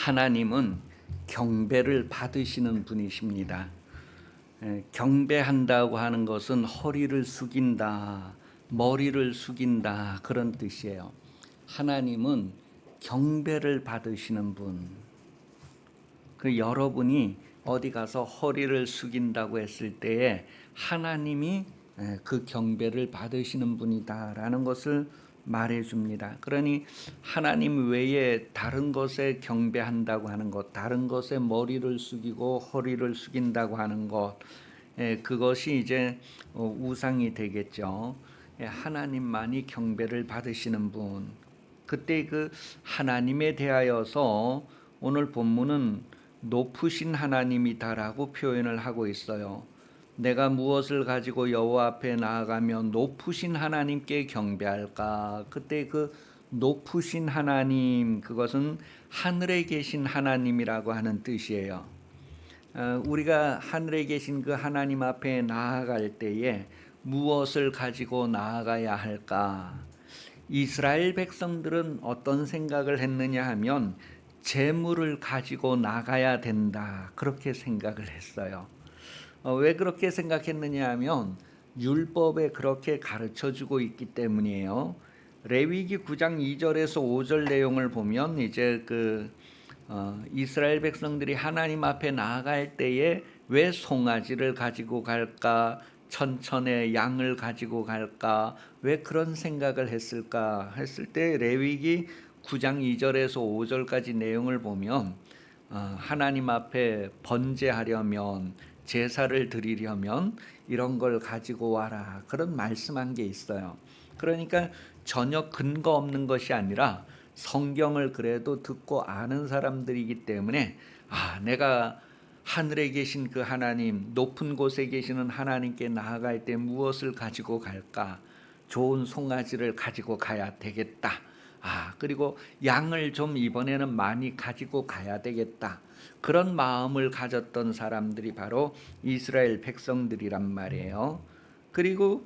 하나님은 경배를 받으시는 분이십니다. 경배한다고 하는 것은 허리를 숙인다, 머리를 숙인다 그런 뜻이에요. 하나님은 경배를 받으시는 분. 여러분이 어디 가서 허리를 숙인다고 했을 때에 하나님이 그 경배를 받으시는 분이다라는 것을 말해줍니다. 그러니 하나님 외에 다른 것에 경배한다고 하는 것, 다른 것에 머리를 숙이고 허리를 숙인다고 하는 것, 그것이 이제 우상이 되겠죠. 하나님만이 경배를 받으시는 분. 그때 그 하나님에 대하여서 오늘 본문은 높으신 하나님이다라고 표현을 하고 있어요. 내가 무엇을 가지고 여호와 앞에 나아가며 높으신 하나님께 경배할까? 그때 그 높으신 하나님, 그것은 하늘에 계신 하나님이라고 하는 뜻이에요. 우리가 하늘에 계신 그 하나님 앞에 나아갈 때에 무엇을 가지고 나아가야 할까? 이스라엘 백성들은 어떤 생각을 했느냐 하면 재물을 가지고 나가야 된다, 그렇게 생각을 했어요. 왜 그렇게 생각했느냐 하면 율법에 그렇게 가르쳐주고 있기 때문이에요. 레위기 9장 2절에서 5절 내용을 보면 이제 이스라엘 백성들이 하나님 앞에 나아갈 때에 왜 송아지를 가지고 갈까? 천천의 양을 가지고 갈까? 왜 그런 생각을 했을까? 했을 때 레위기 9장 2절에서 5절까지 내용을 보면 하나님 앞에 번제하려면, 제사를 드리려면 이런 걸 가지고 와라, 그런 말씀한 게 있어요. 그러니까 전혀 근거 없는 것이 아니라 성경을 그래도 듣고 아는 사람들이기 때문에 내가 하늘에 계신 그 하나님, 높은 곳에 계시는 하나님께 나아갈 때 무엇을 가지고 갈까? 좋은 송아지를 가지고 가야 되겠다. 그리고 양을 좀 이번에는 많이 가지고 가야 되겠다. 그런 마음을 가졌던 사람들이 바로 이스라엘 백성들이란 말이에요. 그리고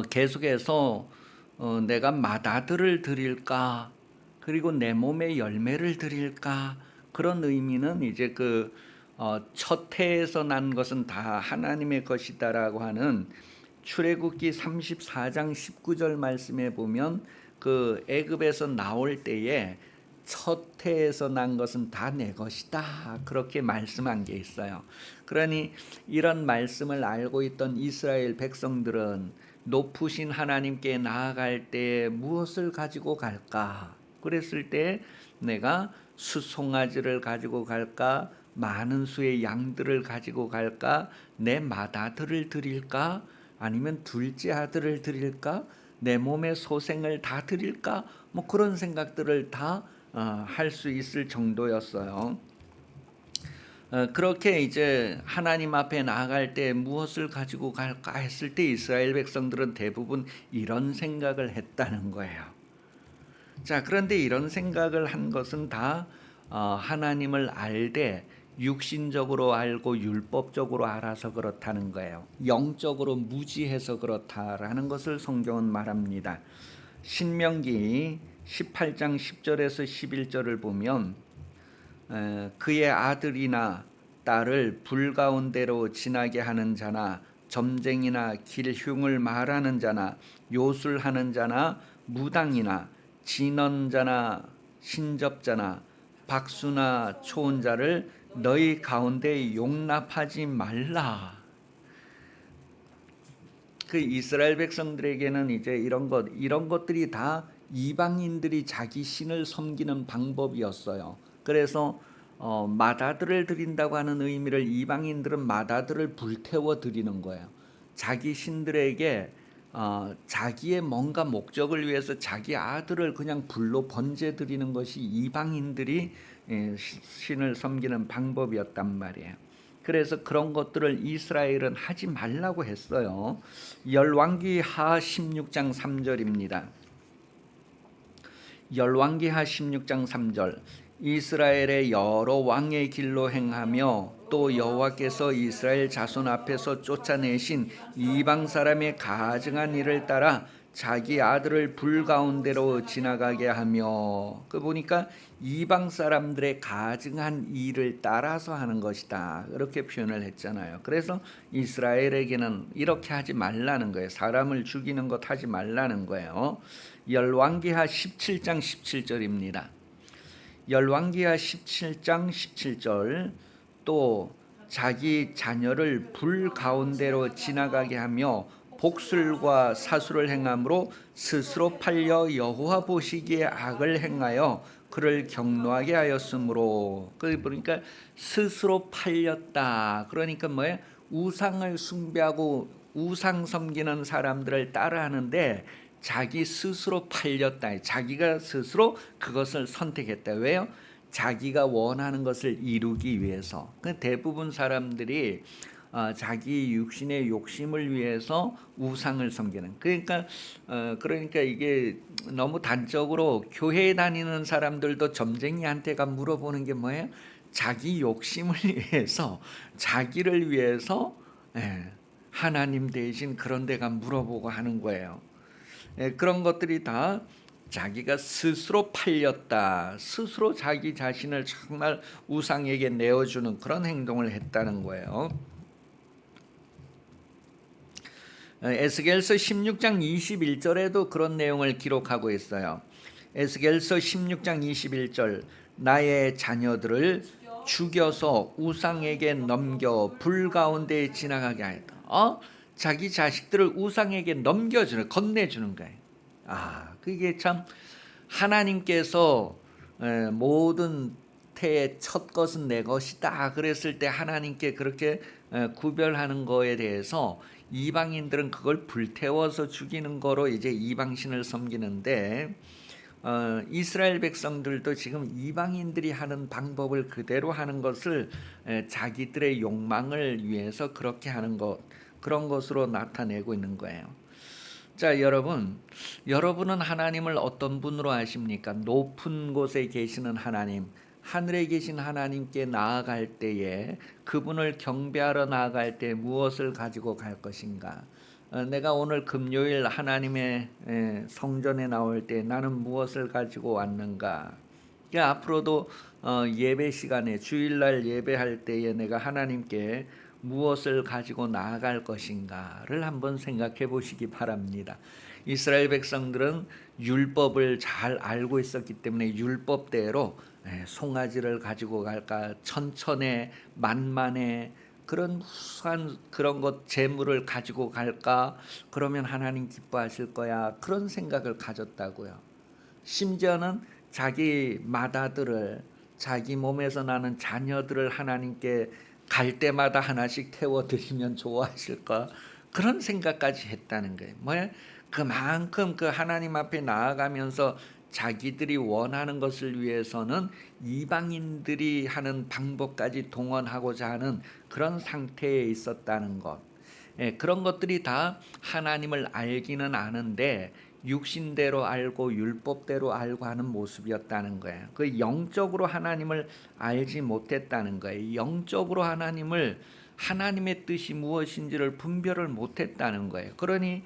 계속해서 내가 맏아들을 드릴까? 그리고 내 몸의 열매를 드릴까? 그런 의미는 이제 첫 해에서 난 것은 다 하나님의 것이다라고 하는 출애굽기 34장 19절 말씀에 보면 그 애굽에서 나올 때에 첫 해에서 난 것은 다 내 것이다, 그렇게 말씀한 게 있어요. 그러니 이런 말씀을 알고 있던 이스라엘 백성들은 높으신 하나님께 나아갈 때 무엇을 가지고 갈까? 그랬을 때 내가 수송아지를 가지고 갈까? 많은 수의 양들을 가지고 갈까? 내 맏아들을 드릴까? 아니면 둘째 아들을 드릴까? 내 몸의 소생을 다 드릴까? 뭐 그런 생각들을 다 할 수 있을 정도였어요. 그렇게 이제 하나님 앞에 나아갈 때 무엇을 가지고 갈까 했을 때 이스라엘 백성들은 대부분 이런 생각을 했다는 거예요. 자, 그런데 이런 생각을 한 것은 다 하나님을 알되 육신적으로 알고 율법적으로 알아서 그렇다는 거예요. 영적으로 무지해서 그렇다라는 것을 성경은 말합니다. 신명기 18장 10절에서 11절을 보면 그의 아들이나 딸을 불 가운데로 지나게 하는 자나 점쟁이나 길흉을 말하는 자나 요술하는 자나 무당이나 진언자나 신접자나 박수나 초혼자를 너희 가운데 용납하지 말라. 그 이스라엘 백성들에게는 이제 이런 것들이 다 이방인들이 자기 신을 섬기는 방법이었어요. 그래서 맏아들을 드린다고 하는 의미를 이방인들은 맏아들을 불태워 드리는 거예요. 자기 신들에게 자기의 뭔가 목적을 위해서 자기 아들을 그냥 불로 번제 드리는 것이 이방인들이 신을 섬기는 방법이었단 말이에요. 그래서 그런 것들을 이스라엘은 하지 말라고 했어요. 열왕기하 16장 3절입니다. 열왕기하 16장 3절. 이스라엘의 여러 왕의 길로 행하며 또 여호와께서 이스라엘 자손 앞에서 쫓아내신 이방 사람의 가증한 일을 따라 자기 아들을 불 가운데로 지나가게 하며, 그 보니까 이방 사람들의 가증한 일을 따라서 하는 것이다, 그렇게 표현을 했잖아요. 그래서 이스라엘에게는 이렇게 하지 말라는 거예요. 사람을 죽이는 것 하지 말라는 거예요. 열왕기하 17장 17절입니다. 열왕기하 17장 17절, 또 자기 자녀를 불 가운데로 지나가게 하며 복술과 사수를 행함으로 스스로 팔려 여호와 보시기에 악을 행하여 그를 경노하게 하였으므로. 그러니까 스스로 팔렸다. 그러니까 뭐예요? 우상을 숭배하고 우상 섬기는 사람들을 따라하는데 자기 스스로 팔렸다. 자기가 스스로 그것을 선택했다. 왜요? 자기가 원하는 것을 이루기 위해서. 대부분 사람들이 자기 육신의 욕심을 위해서 우상을 섬기는. 그러니까 이게 너무 단적으로 교회에 다니는 사람들도 점쟁이한테가 물어보는 게 뭐예요? 자기 욕심을 위해서, 자기를 위해서 하나님 대신 그런 데가 물어보고 하는 거예요. 그런 것들이 다 자기가 스스로 팔렸다, 스스로 자기 자신을 정말 우상에게 내어주는 그런 행동을 했다는 거예요. 에스겔서 16장 21절에도 그런 내용을 기록하고 있어요. 에스겔서 16장 21절, 나의 자녀들을 죽여서 우상에게 넘겨 불 가운데 지나가게 하였다. 자기 자식들을 우상에게 넘겨주는, 건네주는 거예요. 그게 참, 하나님께서 모든 태의 첫 것은 내 것이다 그랬을 때 하나님께 그렇게 구별하는 거에 대해서 이방인들은 그걸 불태워서 죽이는 거로 이제 이방신을 섬기는데, 이스라엘 백성들도 지금 이방인들이 하는 방법을 그대로 하는 것을 자기들의 욕망을 위해서 그렇게 하는 것, 그런 것으로 나타내고 있는 거예요. 자, 여러분은 하나님을 어떤 분으로 아십니까? 높은 곳에 계시는 하나님, 하늘에 계신 하나님께 나아갈 때에, 그분을 경배하러 나아갈 때 무엇을 가지고 갈 것인가? 내가 오늘 금요일 하나님의 성전에 나올 때 나는 무엇을 가지고 왔는가? 앞으로도 예배 시간에, 주일날 예배할 때에 내가 하나님께 무엇을 가지고 나아갈 것인가를 한번 생각해 보시기 바랍니다. 이스라엘 백성들은 율법을 잘 알고 있었기 때문에 율법대로 송아지를 가지고 갈까, 천천에 만만에 그런 후한 그런 것 재물을 가지고 갈까, 그러면 하나님 기뻐하실 거야, 그런 생각을 가졌다고요. 심지어는 자기 맏아들을, 자기 몸에서 나는 자녀들을 하나님께 갈 때마다 하나씩 태워드리면 좋아하실까, 그런 생각까지 했다는 거예요. 뭐야? 그만큼 그 하나님 앞에 나아가면서 자기들이 원하는 것을 위해서는 이방인들이 하는 방법까지 동원하고자 하는 그런 상태에 있었다는 것. 그런 것들이 다 하나님을 알기는 아는데 육신대로 알고 율법대로 알고 하는 모습이었다는 거예요. 그 영적으로 하나님을 알지 못했다는 거예요. 영적으로 하나님의 뜻이 무엇인지를 분별을 못했다는 거예요. 그러니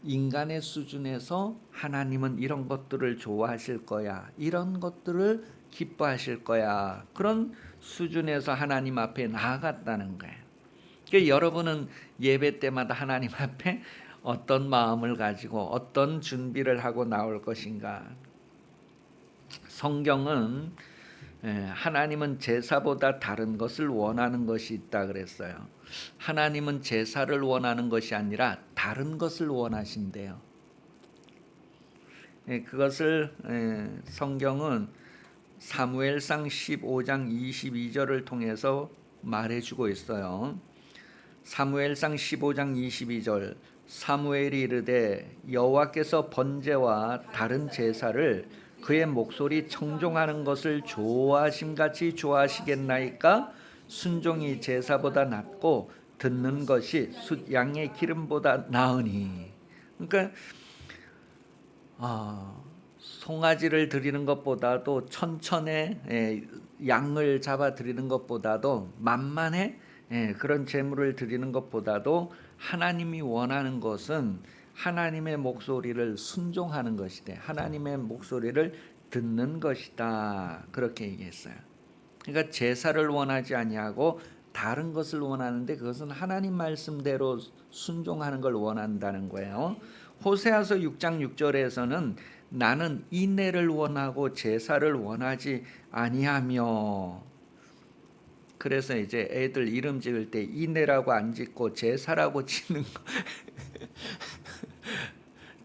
인간의 수준에서 하나님은 이런 것들을 좋아하실 거야, 이런 것들을 기뻐하실 거야, 그런 수준에서 하나님 앞에 나아갔다는 거예요. 그러니까 여러분은 예배 때마다 하나님 앞에 어떤 마음을 가지고 어떤 준비를 하고 나올 것인가? 성경은 하나님은 제사보다 다른 것을 원하는 것이 있다 그랬어요. 하나님은 제사를 원하는 것이 아니라 다른 것을 원하신대요. 그것을 성경은 사무엘상 15장 22절을 통해서 말해주고 있어요. 사무엘상 15장 22절, 사무엘이 이르되 여호와께서 번제와 다른 제사를 그의 목소리 청종하는 것을 좋아하심같이 좋아하시겠나이까? 순종이 제사보다 낫고 듣는 것이 숫 양의 기름보다 나으니. 그러니까 송아지를 드리는 것보다도, 천천에 양을 잡아 드리는 것보다도, 만만해 그런 제물을 드리는 것보다도 하나님이 원하는 것은 하나님의 목소리를 순종하는 것이다. 하나님의 목소리를 듣는 것이다. 그렇게 얘기했어요. 그러니까 제사를 원하지 아니하고 다른 것을 원하는데 그것은 하나님 말씀대로 순종하는 걸 원한다는 거예요. 호세아서 6장 6절에서는 나는 인내를 원하고 제사를 원하지 아니하며, 그래서 이제 애들 이름 지을 때 인내라고 안 짓고 제사라고 짓는 거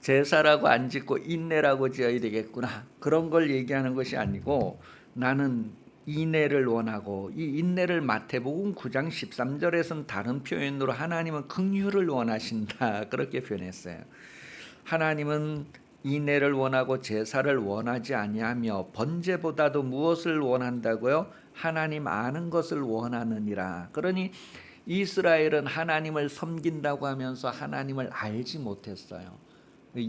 제사라고 안 짓고 인내라고 지어야 되겠구나, 그런 걸 얘기하는 것이 아니고 나는 인내를 원하고, 이 인내를 마태복음 9장 13절에서는 다른 표현으로 하나님은 긍휼을 원하신다 그렇게 표현했어요. 하나님은 인내를 원하고 제사를 원하지 아니하며 번제보다도 무엇을 원한다고요? 하나님 아는 것을 원하느니라. 그러니 이스라엘은 하나님을 섬긴다고 하면서 하나님을 알지 못했어요.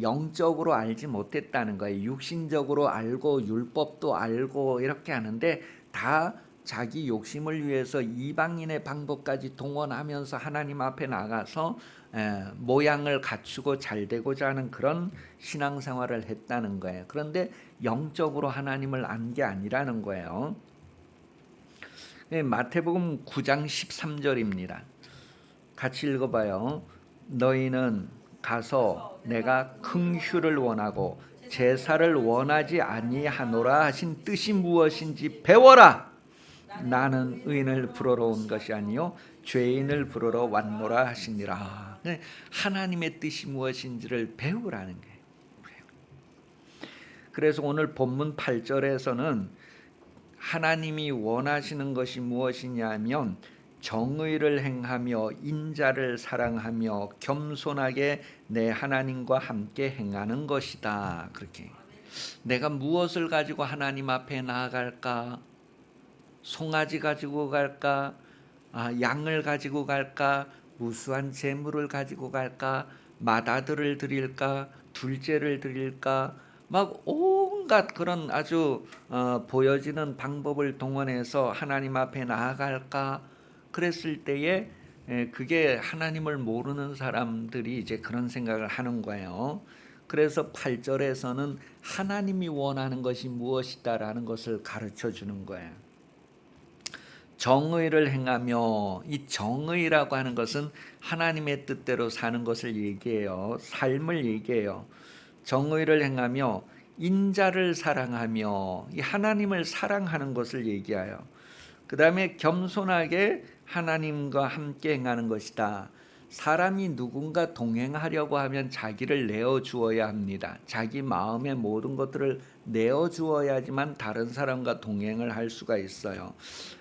영적으로 알지 못했다는 거예요. 육신적으로 알고 율법도 알고 이렇게 하는데 다 자기 욕심을 위해서 이방인의 방법까지 동원하면서 하나님 앞에 나가서 모양을 갖추고 잘 되고자 하는 그런 신앙생활을 했다는 거예요. 그런데 영적으로 하나님을 안 게 아니라는 거예요. 마태복음 9장 13절입니다. 같이 읽어봐요. 너희는 가서 내가 긍휼을 원하고 제사를 원하지 아니하노라 하신 뜻이 무엇인지 배워라. 나는 의인을 부르러 온 것이 아니요 죄인을 부르러 왔노라 하시니라. 하나님의 뜻이 무엇인지를 배우라는 거예요. 그래서 오늘 본문 8절에서는 하나님이 원하시는 것이 무엇이냐면 정의를 행하며 인자를 사랑하며 겸손하게 내 하나님과 함께 행하는 것이다. 그렇게 내가 무엇을 가지고 하나님 앞에 나아갈까? 송아지 가지고 갈까? 양을 가지고 갈까? 무수한 재물을 가지고 갈까? 맏아들을 드릴까? 둘째를 드릴까? 막 온갖 그런 아주 보여지는 방법을 동원해서 하나님 앞에 나아갈까? 그랬을 때에 그게 하나님을 모르는 사람들이 이제 그런 생각을 하는 거예요. 그래서 8절에서는 하나님이 원하는 것이 무엇이다라는 것을 가르쳐 주는 거예요. 정의를 행하며, 이 정의라고 하는 것은 하나님의 뜻대로 사는 것을 얘기해요. 삶을 얘기해요. 정의를 행하며 인자를 사랑하며, 이 하나님을 사랑하는 것을 얘기해요. 그 다음에 겸손하게 하나님과 함께 행하는 것이다. 사람이 누군가 동행하려고 하면 자기를 내어주어야 합니다. 자기 마음의 모든 것들을 내어주어야지만 다른 사람과 동행을 할 수가 있어요.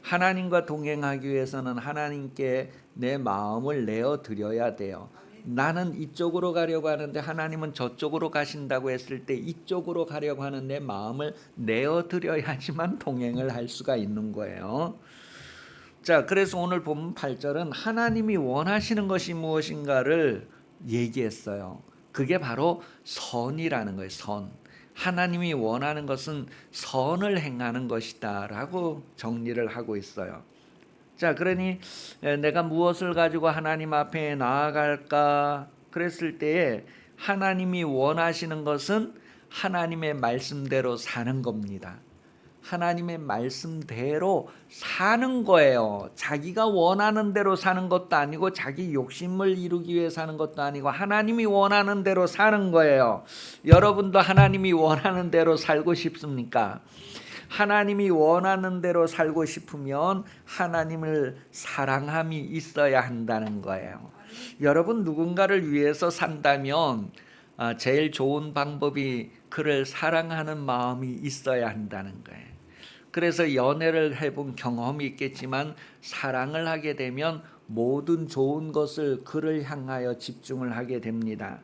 하나님과 동행하기 위해서는 하나님께 내 마음을 내어드려야 돼요. 나는 이쪽으로 가려고 하는데 하나님은 저쪽으로 가신다고 했을 때 이쪽으로 가려고 하는 내 마음을 내어드려야지만 동행을 할 수가 있는 거예요. 자, 그래서 오늘 본문 8절은 하나님이 원하시는 것이 무엇인가를 얘기했어요. 그게 바로 선이라는 거예요. 선. 하나님이 원하는 것은 선을 행하는 것이다 라고 정리를 하고 있어요. 자, 그러니 내가 무엇을 가지고 하나님 앞에 나아갈까? 그랬을 때에 하나님이 원하시는 것은 하나님의 말씀대로 사는 겁니다. 하나님의 말씀대로 사는 거예요. 자기가 원하는 대로 사는 것도 아니고 자기 욕심을 이루기 위해 사는 것도 아니고 하나님이 원하는 대로 사는 거예요. 여러분도 하나님이 원하는 대로 살고 싶습니까? 하나님이 원하는 대로 살고 싶으면 하나님을 사랑함이 있어야 한다는 거예요. 여러분 누군가를 위해서 산다면 제일 좋은 방법이 그를 사랑하는 마음이 있어야 한다는 거예요. 그래서 연애를 해본 경험이 있겠지만 사랑을 하게 되면 모든 좋은 것을 그를 향하여 집중을 하게 됩니다.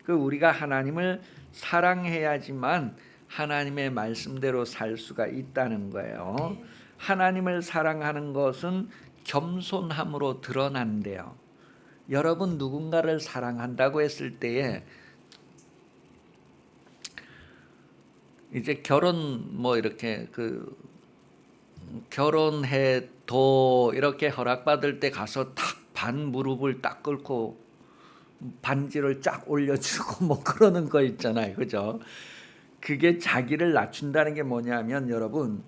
우리가 하나님을 사랑해야지만 하나님의 말씀대로 살 수가 있다는 거예요. 하나님을 사랑하는 것은 겸손함으로 드러난대요. 여러분 누군가를 사랑한다고 했을 때에 이제 결혼 이렇게 결혼해도 이렇게 허락받을 때 가서 탁 반 무릎을 딱 꿇고 반지를 쫙 올려주고 뭐 그러는 거 있잖아요, 그죠? 그게 자기를 낮춘다는 게 뭐냐면 여러분,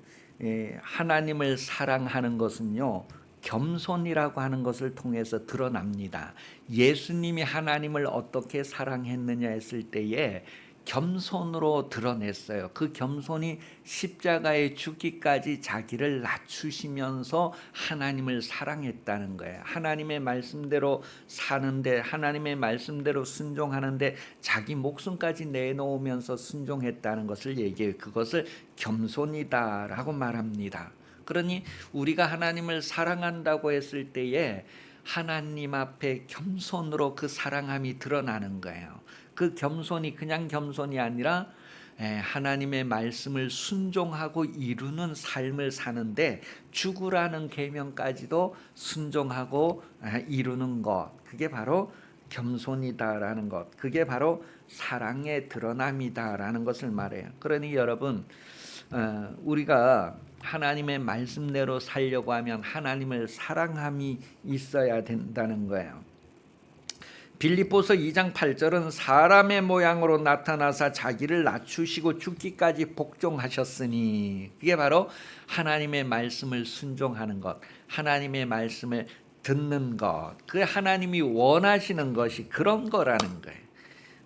하나님을 사랑하는 것은요 겸손이라고 하는 것을 통해서 드러납니다. 예수님이 하나님을 어떻게 사랑했느냐 했을 때에 겸손으로 드러냈어요. 그 겸손이 십자가에 죽기까지 자기를 낮추시면서 하나님을 사랑했다는 거예요. 하나님의 말씀대로 사는데, 하나님의 말씀대로 순종하는데 자기 목숨까지 내놓으면서 순종했다는 것을 얘기해요. 그것을 겸손이다라고 말합니다. 그러니 우리가 하나님을 사랑한다고 했을 때에 하나님 앞에 겸손으로 그 사랑함이 드러나는 거예요. 그 겸손이 그냥 겸손이 아니라 하나님의 말씀을 순종하고 이루는 삶을 사는데 죽으라는 계명까지도 순종하고 이루는 것, 그게 바로 겸손이다라는 것, 그게 바로 사랑의 드러남이다라는 것을 말해요. 그러니 여러분, 우리가 하나님의 말씀대로 살려고 하면 하나님을 사랑함이 있어야 된다는 거예요. 빌립보서 2장 8절은 사람의 모양으로 나타나사 자기를 낮추시고 죽기까지 복종하셨으니, 그게 바로 하나님의 말씀을 순종하는 것, 하나님의 말씀을 듣는 것, 그 하나님이 원하시는 것이 그런 거라는 거예요.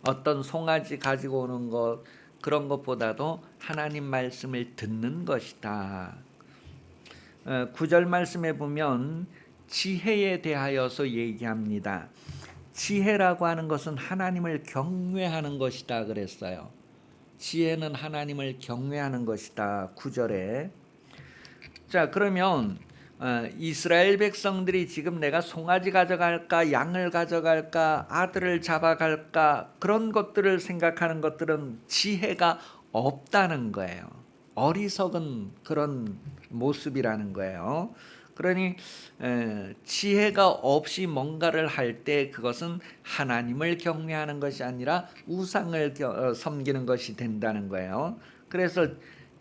어떤 송아지 가지고 오는 것, 그런 것보다도 하나님 말씀을 듣는 것이다. 9절 말씀에 보면 지혜에 대하여서 얘기합니다. 지혜라고 하는 것은 하나님을 경외하는 것이다 그랬어요. 지혜는 하나님을 경외하는 것이다. 9절에. 자, 그러면 이스라엘 백성들이 지금 내가 송아지 가져갈까, 양을 가져갈까, 아들을 잡아갈까, 그런 것들을 생각하는 것들은 지혜가 없다는 거예요. 어리석은 그런 모습이라는 거예요. 그러니 지혜가 없이 뭔가를 할 때 그것은 하나님을 경외하는 것이 아니라 우상을 섬기는 것이 된다는 거예요. 그래서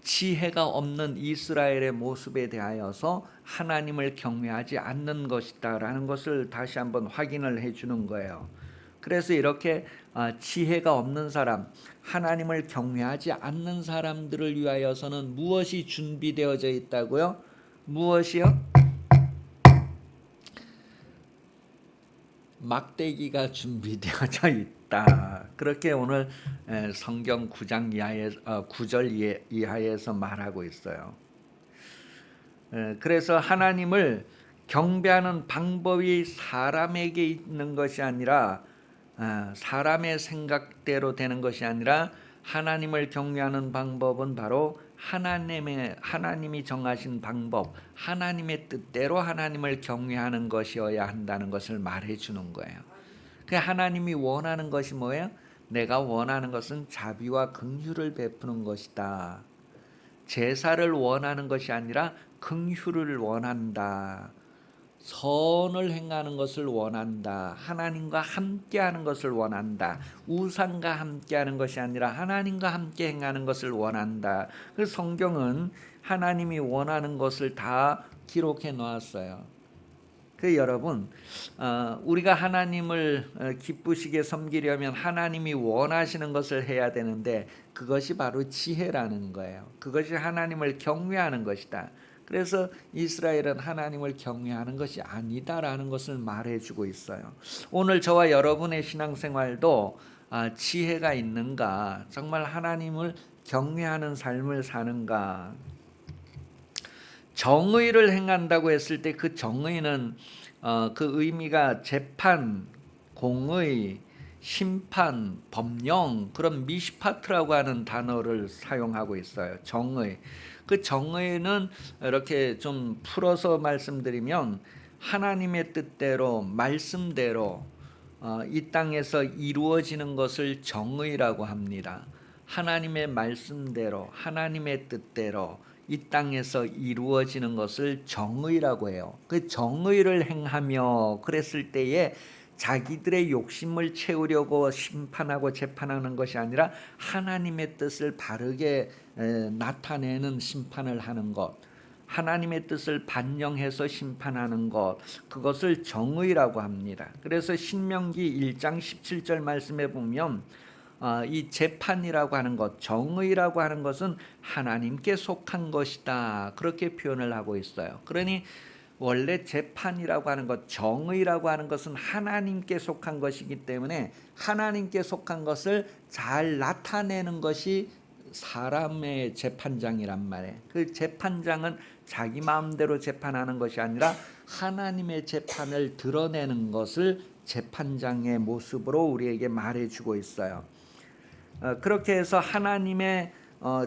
지혜가 없는 이스라엘의 모습에 대하여서 하나님을 경외하지 않는 것이다라는 것을 다시 한번 확인을 해주는 거예요. 그래서 이렇게 지혜가 없는 사람, 하나님을 경외하지 않는 사람들을 위하여서는 무엇이 준비되어져 있다고요? 무엇이요? 막대기가 준비되어져 있다. 그렇게 오늘 성경 9장 이하에 9절 이하에서 말하고 있어요. 그래서 하나님을 경배하는 방법이 사람에게 있는 것이 아니라, 사람의 생각대로 되는 것이 아니라, 하나님을 경외하는 방법은 바로 하나님이 정하신 방법, 하나님의 뜻대로 하나님을 경외하는 것이어야 한다는 것을 말해 주는 거예요. 그 하나님이 원하는 것이 뭐예요? 내가 원하는 것은 자비와 긍휼을 베푸는 것이다. 제사를 원하는 것이 아니라 긍휼을 원한다. 선을 행하는 것을 원한다. 하나님과 함께하는 것을 원한다. 우상과 함께하는 것이 아니라 하나님과 함께 행하는 것을 원한다. 그 성경은 하나님이 원하는 것을 다 기록해 놓았어요. 그 여러분, 우리가 하나님을 기쁘시게 섬기려면 하나님이 원하시는 것을 해야 되는데 그것이 바로 지혜라는 거예요. 그것이 하나님을 경외하는 것이다. 그래서 이스라엘은 하나님을 경외하는 것이 아니다라는 것을 말해주고 있어요. 오늘 저와 여러분의 신앙생활도 지혜가 있는가, 정말 하나님을 경외하는 삶을 사는가. 정의를 행한다고 했을 때 그 정의는 그 의미가 재판, 공의, 심판, 법령, 그런 미시파트라고 하는 단어를 사용하고 있어요. 정의. 그 정의는 이렇게 좀 풀어서 말씀드리면 하나님의 뜻대로, 말씀대로 이 땅에서 이루어지는 것을 정의라고 합니다. 하나님의 말씀대로, 하나님의 뜻대로 이 땅에서 이루어지는 것을 정의라고 해요. 그 정의를 행하며 그랬을 때에 자기들의 욕심을 채우려고 심판하고 재판하는 것이 아니라 하나님의 뜻을 바르게 나타내는 심판을 하는 것, 하나님의 뜻을 반영해서 심판하는 것, 그것을 정의라고 합니다. 그래서 신명기 1장 17절 말씀에 보면 이 재판이라고 하는 것, 정의라고 하는 것은 하나님께 속한 것이다, 그렇게 표현을 하고 있어요. 그러니 원래 재판이라고 하는 것, 정의라고 하는 것은 하나님께 속한 것이기 때문에 하나님께 속한 것을 잘 나타내는 것이 사람의 재판장이란 말이에요. 그 재판장은 자기 마음대로 재판하는 것이 아니라 하나님의 재판을 드러내는 것을 재판장의 모습으로 우리에게 말해주고 있어요. 그렇게 해서 하나님의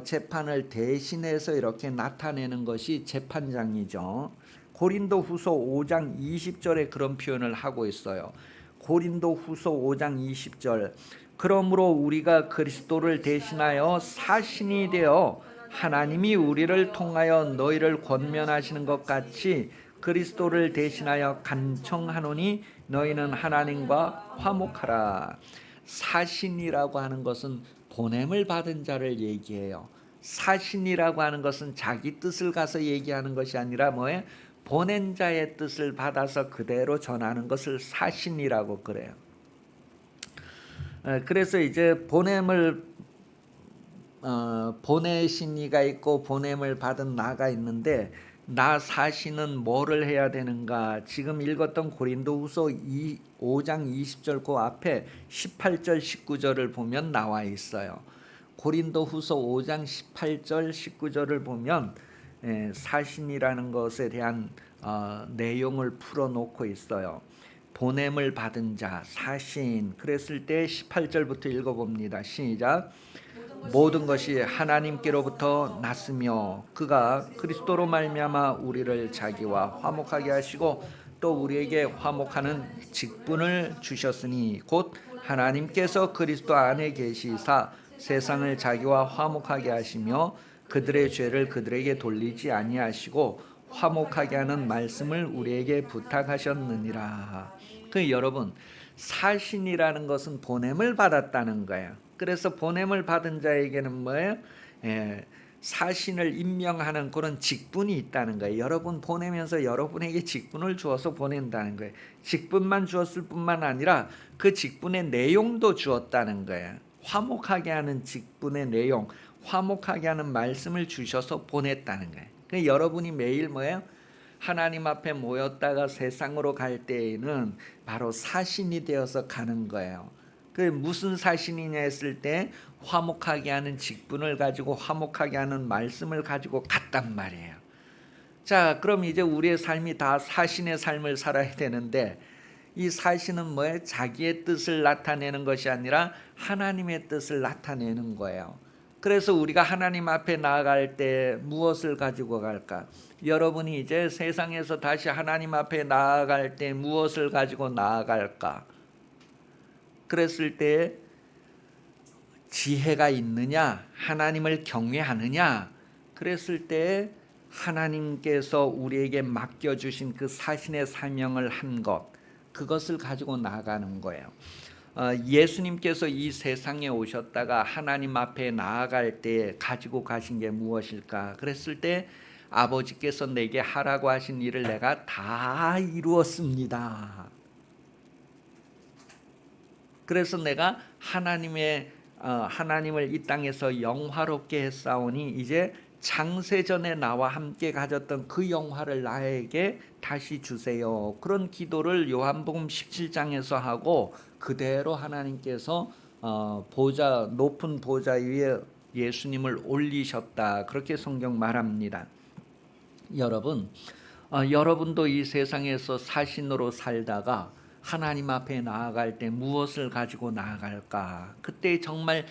재판을 대신해서 이렇게 나타내는 것이 재판장이죠. 고린도후서 5장 20절에 그런 표현을 하고 있어요. 고린도후서 5장 20절, 그러므로 우리가 그리스도를 대신하여 사신이 되어 하나님이 우리를 통하여 너희를 권면하시는 것 같이 그리스도를 대신하여 간청하노니 너희는 하나님과 화목하라. 사신이라고 하는 것은 보냄을 받은 자를 얘기해요. 사신이라고 하는 것은 자기 뜻을 가서 얘기하는 것이 아니라 뭐예요? 보낸 자의 뜻을 받아서 그대로 전하는 것을 사신이라고 그래요. 그래서 이제 보냄을 보내신 이가 있고 보냄을 받은 나가 있는데, 나 사신은 뭐를 해야 되는가? 지금 읽었던 고린도후서 5장 20절 그 앞에 18절 19절을 보면 나와 있어요. 고린도후서 5장 18절 19절을 보면 사신이라는 것에 대한 내용을 풀어놓고 있어요. 보냄을 받은 자, 사신. 그랬을 때 18절부터 읽어봅니다. 시작. 모든 것이 하나님께로부터 났으며 그가 그리스도로 말미암아 우리를 자기와 화목하게 하시고 또 우리에게 화목하는 직분을 주셨으니 곧 하나님께서 그리스도 안에 계시사 세상을 자기와 화목하게 하시며 그들의 죄를 그들에게 돌리지 아니하시고 화목하게 하는 말씀을 우리에게 부탁하셨느니라. 여러분, 사신이라는 것은 보냄을 받았다는 거예요. 그래서 보냄을 받은 자에게는 뭐예요? 사신을 임명하는 그런 직분이 있다는 거예요. 여러분 보내면서 여러분에게 직분을 주어서 보낸다는 거예요. 직분만 주었을 뿐만 아니라 그 직분의 내용도 주었다는 거예요. 화목하게 하는 직분의 내용, 화목하게 하는 말씀을 주셔서 보냈다는 거예요. 그러니까 여러분이 매일 뭐예요? 하나님 앞에 모였다가 세상으로 갈 때에는 바로 사신이 되어서 가는 거예요. 그 무슨 사신이냐 했을 때 화목하게 하는 직분을 가지고 화목하게 하는 말씀을 가지고 갔단 말이에요. 자, 그럼 이제 우리의 삶이 다 사신의 삶을 살아야 되는데, 이 사신은 뭐예요? 자기의 뜻을 나타내는 것이 아니라 하나님의 뜻을 나타내는 거예요. 그래서 우리가 하나님 앞에 나아갈 때 무엇을 가지고 갈까? 여러분이 이제 세상에서 다시 하나님 앞에 나아갈 때 무엇을 가지고 나아갈까? 그랬을 때 지혜가 있느냐, 하나님을 경외하느냐, 그랬을 때 하나님께서 우리에게 맡겨주신 그 사신의 사명을 한 것, 그것을 가지고 나아가는 거예요. 예수님께서 이 세상에 오셨다가 하나님 앞에 나아갈 때 가지고 가신 게 무엇일까? 그랬을 때 아버지께서 내게 하라고 하신 일을 내가 다 이루었습니다. 그래서 내가 하나님을 이 땅에서 영화롭게 했사오니 이제 창세전에 나와 함께 가졌던 그 영화를 나에게 다시 주세요. 그런 기도를 요한복음 17장에서 하고 그대로 하나님께서 높은 보좌 위에 예수님을 올리셨다, 그렇게 성경 말합니다. 여러분, 여러분도 이 세상에서 사신으로 살다가 하나님 앞에 나아갈 때 무엇을 가지고 나아갈까? 그때 정말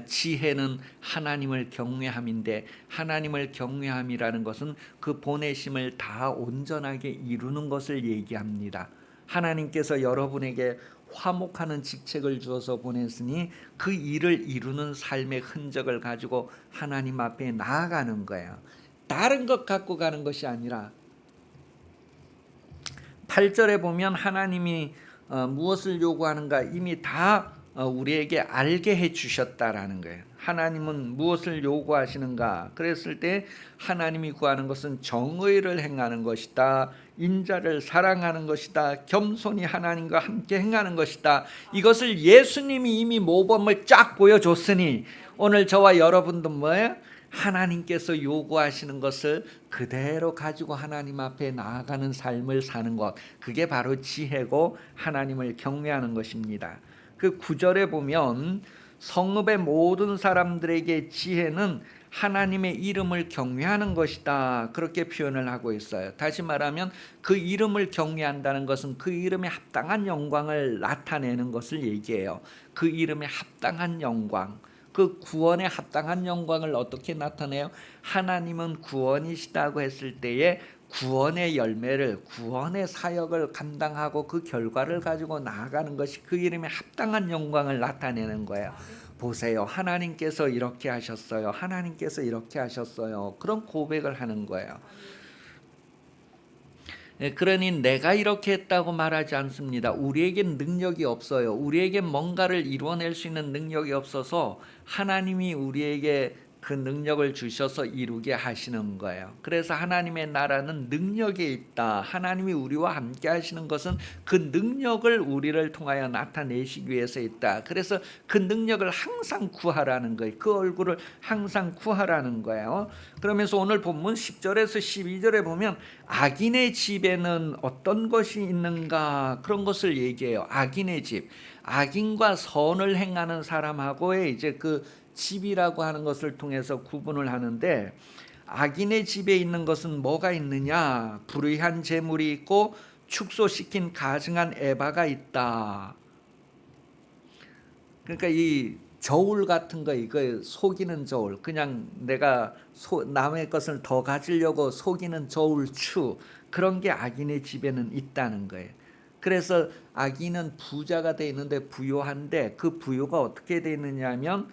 지혜는 하나님을 경외함인데, 하나님을 경외함이라는 것은 그 보내심을 다 온전하게 이루는 것을 얘기합니다. 하나님께서 여러분에게 화목하는 직책을 주어서 보냈으니 그 일을 이루는 삶의 흔적을 가지고 하나님 앞에 나아가는 거예요. 다른 것 갖고 가는 것이 아니라, 8절에 보면 하나님이 무엇을 요구하는가 이미 다 우리에게 알게 해 주셨다라는 거예요. 하나님은 무엇을 요구하시는가? 그랬을 때 하나님이 구하는 것은 정의를 행하는 것이다. 인자를 사랑하는 것이다. 겸손히 하나님과 함께 행하는 것이다. 이것을 예수님이 이미 모범을 쫙 보여줬으니 오늘 저와 여러분도 뭐예요? 하나님께서 요구하시는 것을 그대로 가지고 하나님 앞에 나아가는 삶을 사는 것, 그게 바로 지혜고 하나님을 경외하는 것입니다. 그 9절에 보면 성읍의 모든 사람들에게 지혜는 하나님의 이름을 경외하는 것이다, 그렇게 표현을 하고 있어요. 다시 말하면 그 이름을 경외한다는 것은 그 이름에 합당한 영광을 나타내는 것을 얘기해요. 그 이름에 합당한 영광, 그 구원에 합당한 영광을 어떻게 나타내요? 하나님은 구원이시다고 했을 때에 구원의 열매를, 구원의 사역을 감당하고 그 결과를 가지고 나아가는 것이 그 이름에 합당한 영광을 나타내는 거예요. 보세요, 하나님께서 이렇게 하셨어요. 하나님께서 이렇게 하셨어요. 그런 고백을 하는 거예요. 그러니 내가 이렇게 했다고 말하지 않습니다. 우리에겐 능력이 없어요. 우리에겐 뭔가를 이루어낼 수 있는 능력이 없어서 하나님이 우리에게 그 능력을 주셔서 이루게 하시는 거예요. 그래서 하나님의 나라는 능력에 있다. 하나님이 우리와 함께 하시는 것은 그 능력을 우리를 통하여 나타내시기 위해서 있다. 그래서 그 능력을 항상 구하라는 거예요. 그 얼굴을 항상 구하라는 거예요. 그러면서 오늘 본문 10절에서 12절에 보면 악인의 집에는 어떤 것이 있는가, 그런 것을 얘기해요. 악인의 집, 악인과 선을 행하는 사람하고의 이제 그 집이라고 하는 것을 통해서 구분을 하는데, 악인의 집에 있는 것은 뭐가 있느냐? 불의한 재물이 있고 축소시킨 가증한 에바가 있다. 그러니까 이 저울 같은 거, 이거 속이는 저울, 그냥 내가 남의 것을 더 가지려고 속이는 저울추, 그런 게 악인의 집에는 있다는 거예요. 그래서 악인은 부자가 돼 있는데 부요한데, 그 부요가 어떻게 돼 있느냐 하면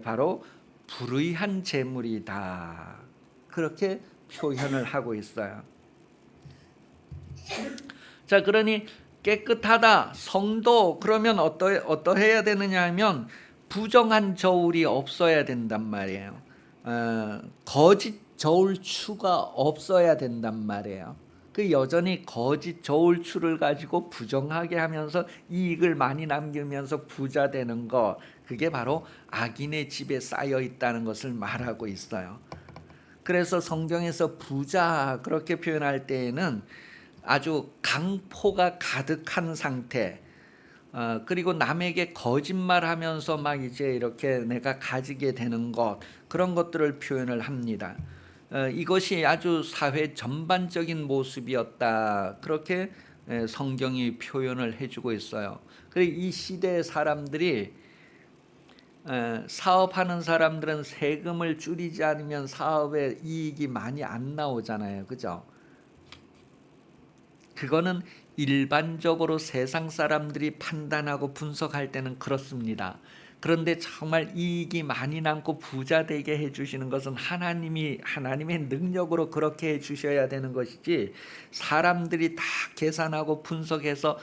바로 불의한 재물이다, 그렇게 표현을 하고 있어요. 자, 그러니 깨끗하다, 성도, 그러면 어떠해야 되느냐 하면 부정한 저울이 없어야 된단 말이에요. 거짓 저울추가 없어야 된단 말이에요. 그 여전히 거짓 저울추를 가지고 부정하게 하면서 이익을 많이 남기면서 부자 되는 것, 그게 바로 악인의 집에 쌓여 있다는 것을 말하고 있어요. 그래서 성경에서 부자 그렇게 표현할 때에는 아주 강포가 가득한 상태, 그리고 남에게 거짓말하면서 막 이제 이렇게 내가 가지게 되는 것, 그런 것들을 표현을 합니다. 이것이 아주 사회 전반적인 모습이었다, 그렇게 성경이 표현을 해주고 있어요. 그리고 이 시대의 사람들이, 사업하는 사람들은 세금을 줄이지 않으면 사업에 이익이 많이 안 나오잖아요, 그죠? 그거는 일반적으로 세상 사람들이 판단하고 분석할 때는 그렇습니다. 그런데 정말 이익이 많이 남고 부자 되게 해주시는 것은 하나님의 능력으로 그렇게 해주셔야 되는 것이지, 사람들이 다 계산하고 분석해서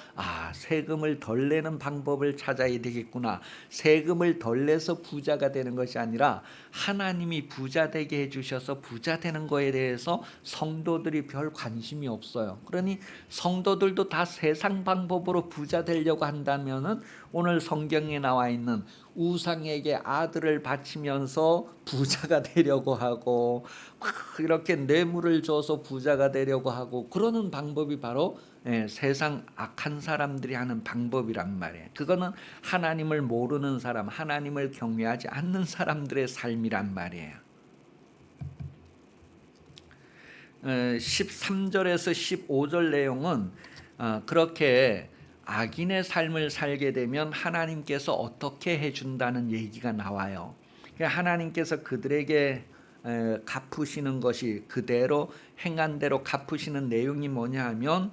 세금을 덜 내는 방법을 찾아야 되겠구나, 세금을 덜 내서 부자가 되는 것이 아니라 하나님이 부자 되게 해주셔서 부자 되는 거에 대해서 성도들이 별 관심이 없어요. 그러니 성도들도 다 세상 방법으로 부자 되려고 한다면은 오늘 성경에 나와 있는 우상에게 아들을 바치면서 부자가 되려고 하고 이렇게 뇌물을 줘서 부자가 되려고 하고 그러는 방법이 바로 세상 악한 사람들이 하는 방법이란 말이에요. 그거는 하나님을 모르는 사람, 하나님을 경외하지 않는 사람들의 삶이란 말이에요. 13절에서 15절 내용은 그렇게 악인의 삶을 살게 되면 하나님께서 어떻게 해준다는 얘기가 나와요. 하나님께서 그들에게 갚으시는 것이, 그대로 행한 대로 갚으시는 내용이 뭐냐 하면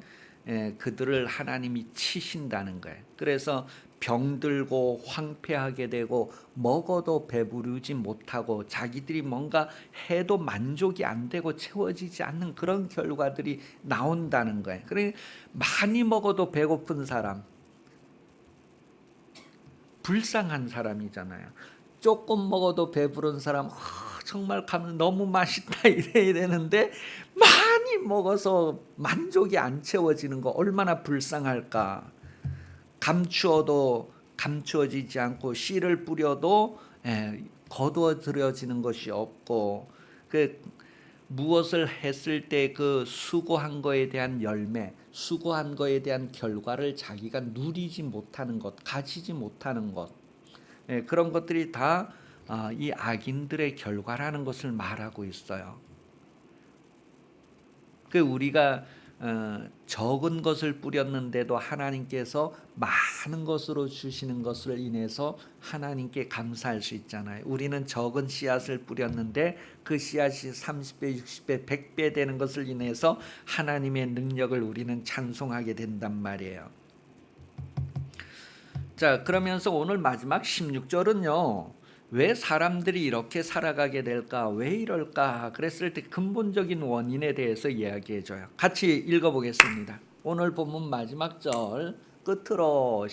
그들을 하나님이 치신다는 거예요. 그래서 병들고 황폐하게 되고 먹어도 배부르지 못하고 자기들이 뭔가 해도 만족이 안 되고 채워지지 않는 그런 결과들이 나온다는 거예요. 그러니까 많이 먹어도 배고픈 사람, 불쌍한 사람이잖아요. 조금 먹어도 배부른 사람 정말 너무 맛있다 이래야 되는데 많이 먹어서 만족이 안 채워지는 거 얼마나 불쌍할까. 감추어도 감추어지지 않고 씨를 뿌려도 거두어들여지는 것이 없고, 그 무엇을 했을 때 그 수고한 거에 대한 열매, 수고한 거에 대한 결과를 자기가 누리지 못하는 것, 가지지 못하는 것, 그런 것들이 다 이 악인들의 결과라는 것을 말하고 있어요. 그 우리가 적은 것을 뿌렸는데도 하나님께서 많은 것으로 주시는 것을 인해서 하나님께 감사할 수 있잖아요. 우리는 적은 씨앗을 뿌렸는데 그 씨앗이 30배, 60배, 100배 되는 것을 인해서 하나님의 능력을 우리는 찬송하게 된단 말이에요. 자, 그러면서 오늘 마지막 16절은요. 왜 사람들이 이렇게 살아가게 될까? 왜 이럴까? 그랬을 때 근본적인 원인에 대해서 이야기해 줘요. 같이 읽어 보겠습니다. 오늘 본문 마지막 절 끝으로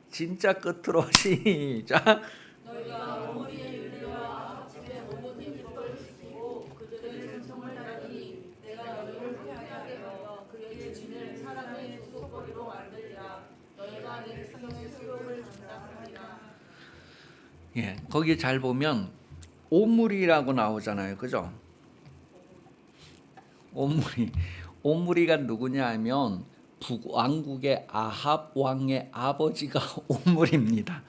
진짜 끝으로 시작. 너희가 오므리의 윤례와 집의 모든 법을 지키고 그들의 전통을 따르니 내가 너희를 회하게 하여 그들의 진을 사람의 수소거리로 만들리라. 너희가 내 백성의 수욕을 감당하리라. 예, 거기 잘 보면 오므리라고 나오잖아요. 그죠? 오므리가 누구냐 하면 북왕국의 아합 왕의 아버지가 오므리입니다.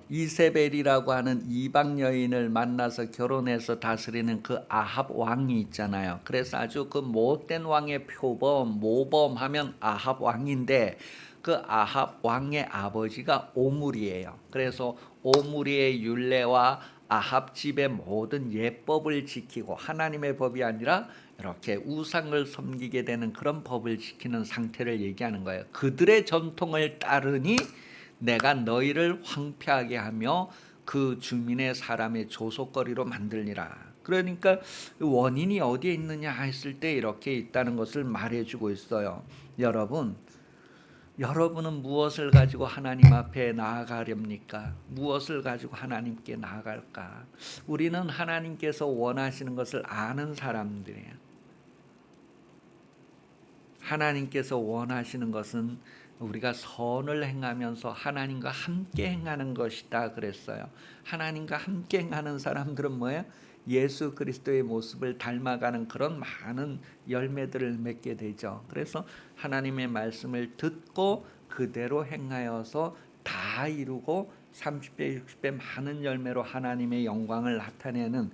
이세벨이라고 하는 이방 여인을 만나서 결혼해서 다스리는 그 아합 왕이 있잖아요. 그래서 아주 그 못된 왕의 표범, 모범하면 아합 왕인데 그 아합 왕의 아버지가 오므리예요. 그래서 오므리의 율례와 아합 집의 모든 예법을 지키고 하나님의 법이 아니라 이렇게 우상을 섬기게 되는 그런 법을 지키는 상태를 얘기하는 거예요. 그들의 전통을 따르니 내가 너희를 황폐하게 하며 그 주민의 사람의 조속거리로 만들리라. 그러니까 원인이 어디에 있느냐 했을 때 이렇게 있다는 것을 말해주고 있어요. 여러분은 무엇을 가지고 하나님 앞에 나아가렵니까? 무엇을 가지고 하나님께 나아갈까? 우리는 하나님께서 원하시는 것을 아는 사람들이에요. 하나님께서 원하시는 것은 우리가 선을 행하면서 하나님과 함께 행하는 것이다 그랬어요. 하나님과 함께 행하는 사람들은 뭐예요? 예수 그리스도의 모습을 닮아가는 그런 많은 열매들을 맺게 되죠. 그래서 하나님의 말씀을 듣고 그대로 행하여서 다 이루고 30배, 60배 많은 열매로 하나님의 영광을 나타내는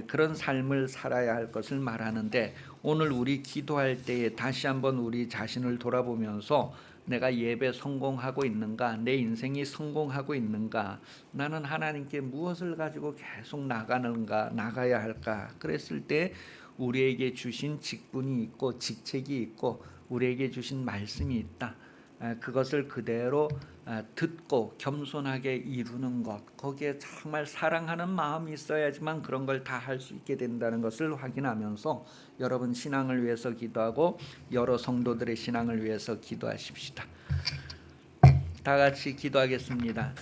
그런 삶을 살아야 할 것을 말하는데, 오늘 우리 기도할 때에 다시 한번 우리 자신을 돌아보면서 내가 예배 성공하고 있는가? 내 인생이 성공하고 있는가? 나는 하나님께 무엇을 가지고 계속 나가야 할까? 그랬을 때 우리에게 주신 직분이 있고 직책이 있고 우리에게 주신 말씀이 있다. 그것을 그대로 듣고 겸손하게 이루는 것, 거기에 정말 사랑하는 마음이 있어야지만 그런 걸 다 할 수 있게 된다는 것을 확인하면서 여러분 신앙을 위해서 기도하고 여러 성도들의 신앙을 위해서 기도하십시다. 다 같이 기도하겠습니다.